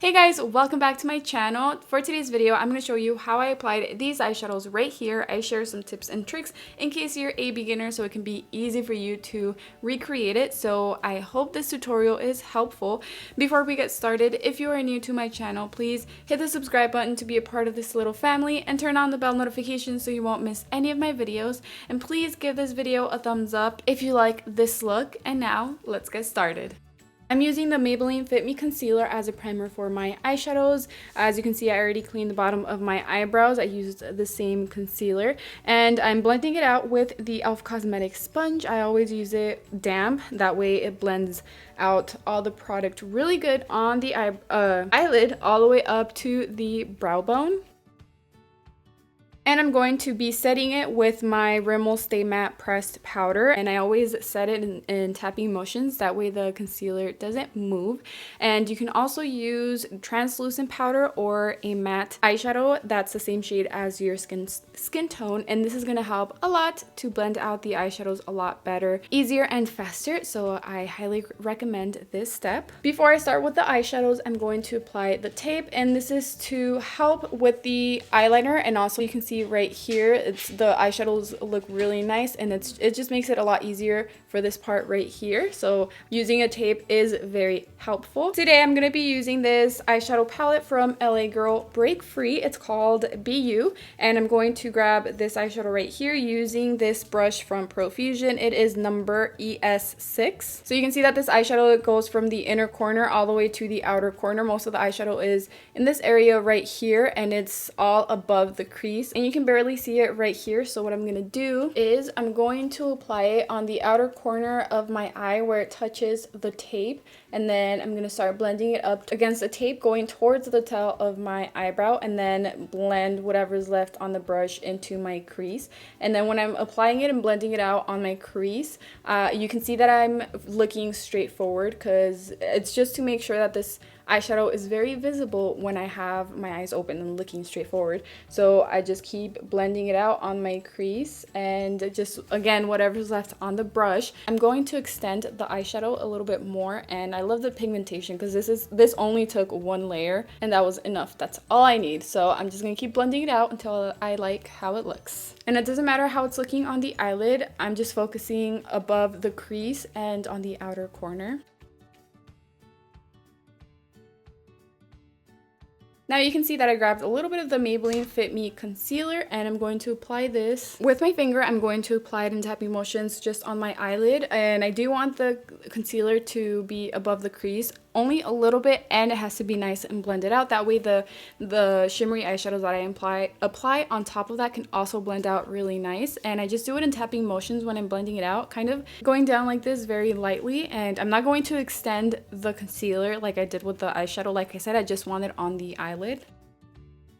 Hey guys, welcome back to my channel. For today's video, I'm going to show you how I applied these eyeshadows right here. I share some tips and tricks in case you're a beginner so it can be easy for you to recreate it. So I hope this tutorial is helpful. Before we get started, if you are new to my channel, please hit the subscribe button to be a part of this little family and turn on the bell notifications so you won't miss any of my videos. And please give this video a thumbs up if you like this look. And now, let's get started. I'm using the Maybelline FIT ME concealer as a primer for my eyeshadows. As you can see, I already cleaned the bottom of my eyebrows. I used the same concealer and I'm blending it out with the e.l.f. Cosmetics sponge. I always use it damp, that way it blends out all the product really good on the eyelid all the way up to the brow bone. And I'm going to be setting it with my Rimmel Stay Matte pressed powder, and I always set it in tapping motions, that way the concealer doesn't move. And you can also use translucent powder or a matte eyeshadow that's the same shade as your skin tone, and this is going to help a lot to blend out the eyeshadows a lot better, easier and faster, so I highly recommend this step. Before I start with the eyeshadows, I'm going to apply the tape, and this is to help with the eyeliner, and also you can see right here, the eyeshadows look really nice, and it just makes it a lot easier for this part right here. So using a tape is very helpful. Today I'm going to be using this eyeshadow palette from LA Girl Break Free. It's called BU, and I'm going to grab this eyeshadow right here using this brush from Profusion. It is number ES6. So you can see that this eyeshadow goes from the inner corner all the way to the outer corner. Most of the eyeshadow is in this area right here, and it's all above the crease, and you can barely see it right here. So what I'm going to do is I'm going to apply it on the outer corner of my eye where it touches the tape, and then I'm going to start blending it up against the tape going towards the tail of my eyebrow, and then blend whatever's left on the brush into my crease. And then when I'm applying it and blending it out on my crease, you can see that I'm looking straight forward, because it's just to make sure that this eyeshadow is very visible when I have my eyes open and looking straight forward. So I just keep blending it out on my crease, and just again whatever's left on the brush. I'm going to extend the eyeshadow a little bit more, and I love the pigmentation because this only took one layer and that was enough. That's all I need. So I'm just gonna keep blending it out until I like how it looks. And it doesn't matter how it's looking on the eyelid, I'm just focusing above the crease and on the outer corner. Now you can see that I grabbed a little bit of the Maybelline FIT ME concealer, and I'm going to apply this with my finger. I'm going to apply it in tapping motions just on my eyelid, and I do want the concealer to be above the crease, only a little bit, and it has to be nice and blended out. That way the shimmery eyeshadows that I apply on top of that can also blend out really nice. And I just do it in tapping motions when I'm blending it out, kind of going down like this very lightly, and I'm not going to extend the concealer like I did with the eyeshadow. Like I said, I just want it on the eyelid.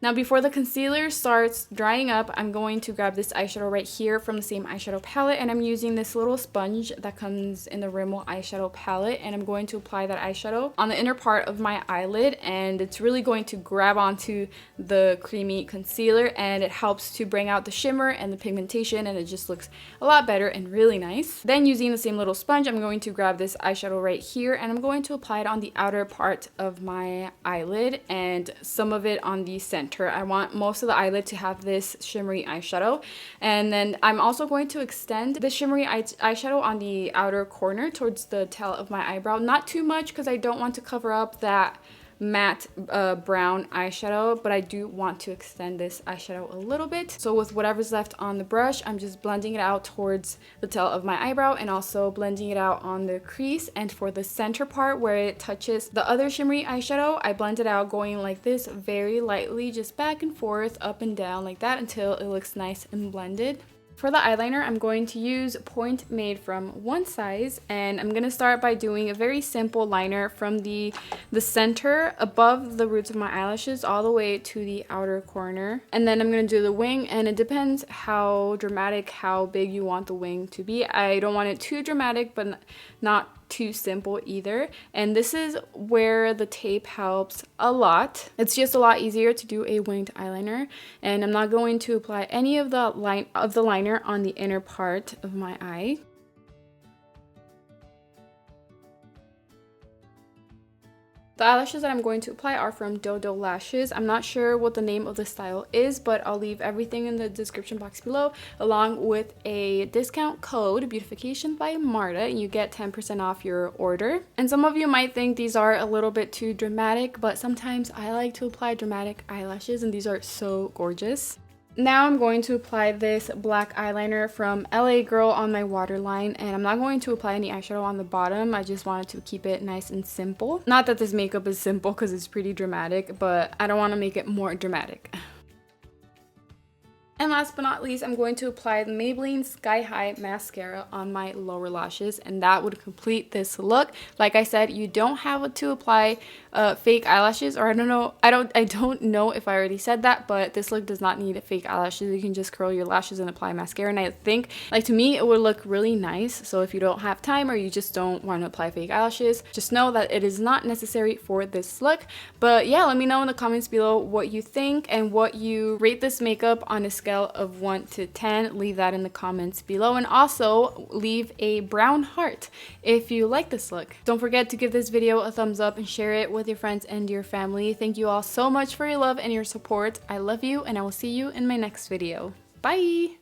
Now before the concealer starts drying up, I'm going to grab this eyeshadow right here from the same eyeshadow palette, and I'm using this little sponge that comes in the Rimmel eyeshadow palette, and I'm going to apply that eyeshadow on the inner part of my eyelid, and it's really going to grab onto the creamy concealer, and it helps to bring out the shimmer and the pigmentation, and it just looks a lot better and really nice. Then using the same little sponge, I'm going to grab this eyeshadow right here, and I'm going to apply it on the outer part of my eyelid and some of it on the center. I want most of the eyelid to have this shimmery eyeshadow, and then I'm also going to extend the shimmery eyeshadow on the outer corner towards the tail of my eyebrow. Not too much because I don't want to cover up that matte brown eyeshadow, but I do want to extend this eyeshadow a little bit. So with whatever's left on the brush, I'm just blending it out towards the tail of my eyebrow, and also blending it out on the crease. And for the center part where it touches the other shimmery eyeshadow, I blend it out going like this very lightly, just back and forth, up and down like that, until it looks nice and blended. For the eyeliner, I'm going to use Point Made from One Size, and I'm going to start by doing a very simple liner from the center above the roots of my eyelashes all the way to the outer corner. And then I'm going to do the wing, and it depends how dramatic, how big you want the wing to be. I don't want it too dramatic, but not too simple either. And this is where the tape helps a lot. It's just a lot easier to do a winged eyeliner, and I'm not going to apply any of the liner on the inner part of my eye. The eyelashes that I'm going to apply are from Dodo Lashes. I'm not sure what the name of the style is, but I'll leave everything in the description box below, along with a discount code, Beautification by Marta, and you get 10% off your order. And some of you might think these are a little bit too dramatic, but sometimes I like to apply dramatic eyelashes, and these are so gorgeous. Now I'm going to apply this black eyeliner from LA Girl on my waterline, and I'm not going to apply any eyeshadow on the bottom. I just wanted to keep it nice and simple. Not that this makeup is simple because it's pretty dramatic, but I don't want to make it more dramatic. And last but not least, I'm going to apply the Maybelline Sky High mascara on my lower lashes, and that would complete this look. Like I said, you don't have to apply fake eyelashes, or I don't know if I already said that, but this look does not need fake eyelashes. You can just curl your lashes and apply mascara, and I think, like, to me, it would look really nice. So if you don't have time or you just don't want to apply fake eyelashes, just know that it is not necessary for this look. But yeah, let me know in the comments below what you think and what you rate this makeup on a scale of 1 to 10. Leave that in the comments below, and also leave a brown heart if you like this look. Don't forget to give this video a thumbs up and share it with your friends and your family. Thank you all so much for your love and your support. I love you, and I will see you in my next video. Bye!